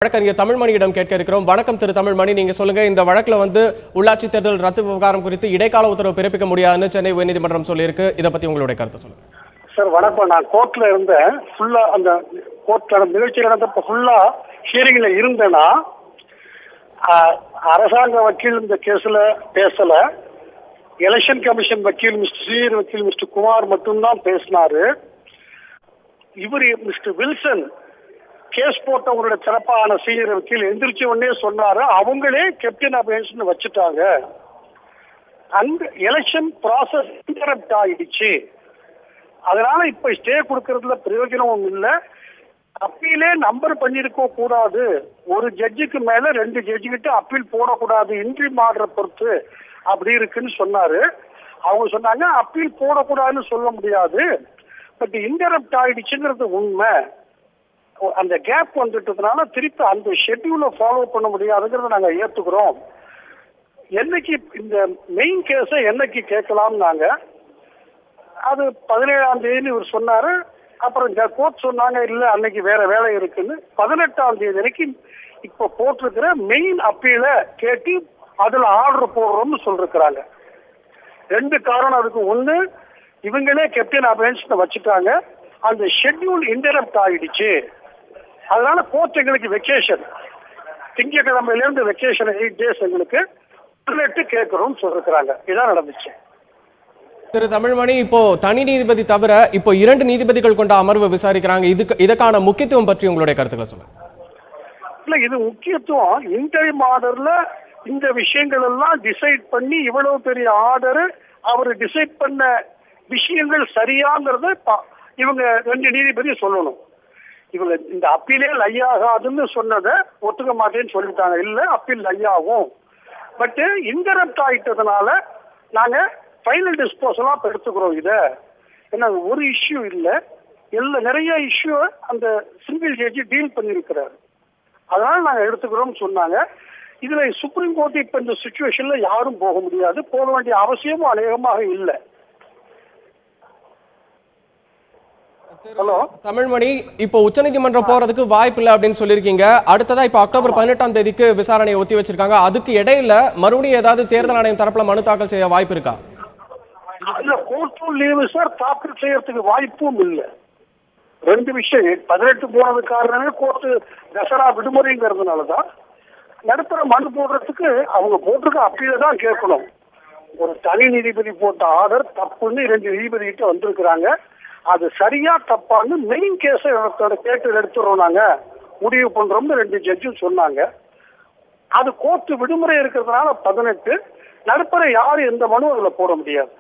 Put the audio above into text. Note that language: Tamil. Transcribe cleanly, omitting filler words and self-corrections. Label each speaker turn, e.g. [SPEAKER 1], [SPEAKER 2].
[SPEAKER 1] வழக்கறிஞர் தமிழ்மணியிடம் கேட்க இருக்கிறோம். வணக்கம் திரு தமிழ்மணி, நீங்க சொல்லுங்க, இந்த வழக்குல உள்ளாட்சி தேர்தல் ரத்து விவகாரம் குறித்து இடைக்கால உத்தரவு பிறப்பிக்க முடியாதுன்னு சென்னை உயர்நீதிமன்றம் சொல்லியிருக்கு. இதை பத்தி உங்களுடைய கருத்தை சொல்லுங்க.
[SPEAKER 2] சார் வணக்கம். நான் கோர்ட்ல இருந்தேன். ஃபுல்லா அந்த கோர்ட்ல நிகழ்ச்சி நடந்தப்ப ஃபுல்லா ஹியரிங்ல இருந்தேன்னா அரசாங்க வக்கீல் இந்த கேஸ்ல பேசல. எலெக்ஷன் கமிஷன் வக்கீல் சீனியர் வக்கீல் மிஸ்டர் குமார் மட்டும்தான் பேசினாரு. இவர் மிஸ்டர் வில்சன் கேஸ் போட்டவங்களோட சிறப்பான சீனியர் வக்கீல் எந்திரிச்ச உடனே சொன்னாரு, அவங்களே கேப்டன் அபேன்ஸ் வச்சுட்டாங்க. அந்த எலெக்ஷன் ப்ராசஸ் இன்டரப்ட் ஆயிடுச்சு. அதனால இப்ப ஸ்டே கொடுக்கறதுல பிரயோஜனமும் இல்லை. அப்பீலே நம்பர் பண்ணிருக்க கூடாது. ஒரு ஜட்ஜுக்கு மேல 2 ஜட்ஜு கிட்ட அப்பீல் போடக்கூடாது, இன்ட்ரீம் ஆர்டரை பொறுத்து அப்படி இருக்குன்னு சொன்னாரு. அவங்க சொன்னாங்க அப்பீல் போடக்கூடாதுன்னு சொல்ல முடியாது, பட் இன்டரப்ட் ஆயிடுச்சுங்கிறது உண்மை. அந்த கேப் வந்துட்டதுனால திருப்பி அந்த ஷெட்யூலை ஃபாலோ பண்ண முடியாதுங்கிறத நாங்க ஏத்துக்கிறோம். என்னைக்கு இந்த மெயின் கேஸை என்னைக்கு கேட்கலாம் நாங்க, அது 17ஆம் தேதி இவர் சொன்னாரு. அப்புறம் கோர்ட் சொன்னாங்க இல்ல அன்னைக்கு வேற வேலை இருக்குன்னு. 18ஆம் தேதி வரைக்கும் இப்ப போட்டிருக்கிற மெயின் அப்பீல கேட்டு அதுல ஆர்டர் போடுறோம்னு சொல்லிருக்கிறாங்க. 2 காரணம் அதுக்கு. ஒண்ணு, இவங்களே கேப்டன் அபேன்ஸ் வச்சுட்டாங்க, அந்த ஷெட்யூல் இன்டரப்ட் ஆயிடுச்சு. அதனால கோர்ட் எங்களுக்கு வெக்கேஷன், திங்கட்கிழமையில இருந்து வெக்கேஷன் 8 days எங்களுக்கு கேட்கிறோம் சொல்லிருக்கிறாங்க. இதான் நடந்துச்சு.
[SPEAKER 1] திரு தமிழ்மணி, இப்போ தனி நீதிபதி தவிர இப்போ 2 நீதிபதிகள் கொண்ட அமர்வு விசாரிக்கிறாங்க. இதற்கான முக்கியத்துவம் பற்றி உங்களுடைய கருத்துக்களை சொல்லுங்க.
[SPEAKER 2] இல்ல, இது முக்கியத்துவம். இன்டரிம் ஆர்டர்ல இந்த விஷயங்கள் எல்லாம் டிசைட் பண்ணி இவ்வளவு பெரிய ஆர்டர் அவர் டிசைட் பண்ண விஷயங்கள் சரியாங்கிறத இவங்க 2 நீதிபதி சொல்லணும். இவங்க இந்த அப்பீலே லையாகாதுன்னு சொன்னதை ஒத்துக்க மாட்டேன்னு சொல்லிட்டாங்க. இல்ல அப்பீல் லையாகும், பட் இன்டரப்ட் ஆயிட்டதுனால நாங்க ஃபைனல் டிஸ்போசலா எடுத்துக்கிறோம். இத ஏன்னா ஒரு இஷ்யூ இல்ல, நிறைய இஷ்யூ அந்த சிங்கிள் ஜட்ஜி டீல் பண்ணிருக்கிறாரு. அதனால நாங்க எடுத்துக்கிறோம் சொன்னாங்க. இதுல சுப்ரீம் கோர்ட் இப்ப இந்த சிச்சுவேஷன்ல யாரும் போக முடியாது, போக வேண்டிய அவசியமும் அநேகமாக இல்லை.
[SPEAKER 1] ஹலோ தமிழ்மணி, இப்போ உச்சநீதிமன்றம் போறதுக்கு வாய்ப்பு இல்லை அப்படின்னு சொல்லியிருக்கீங்க. அடுத்ததா இப்ப அக்டோபர் 18ஆம் தேதிக்கு விசாரணையை ஒத்தி வச்சிருக்காங்க. அதுக்கு இடையில மறுபடியும் ஏதாவது தேர்தல் ஆணையம் தரப்புல மனு தாக்கல் செய்ய வாய்ப்பு இருக்கா?
[SPEAKER 2] இல்ல, கோர்ட்டும் லீவு சார், தாக்கல் செய்யறதுக்கு வாய்ப்பும் இல்லை. 2 விஷயம். 18 போனது காரணமே கோர்ட்டு தசரா விடுமுறைங்கிறதுனாலதான். நடுத்தர மனு போடுறதுக்கு அவங்க போட்டிருக்க அப்பீல தான் கேட்கணும். ஒரு தனி நீதிபதி போட்ட ஆர்டர் தப்புன்னு 2 நீதிபதி கிட்ட வந்திருக்கிறாங்க. அது சரியா தப்பான்னு மெயின் கேஸை கேட்டு எடுத்துறோம், நாங்க முடிவு பண்றோம்னு 2 ஜட்ஜும் சொன்னாங்க. அது கோர்ட்டு விடுமுறை இருக்கிறதுனால 18 நடுப்பற யாரும் எந்த மனு அதுல போட முடியாது.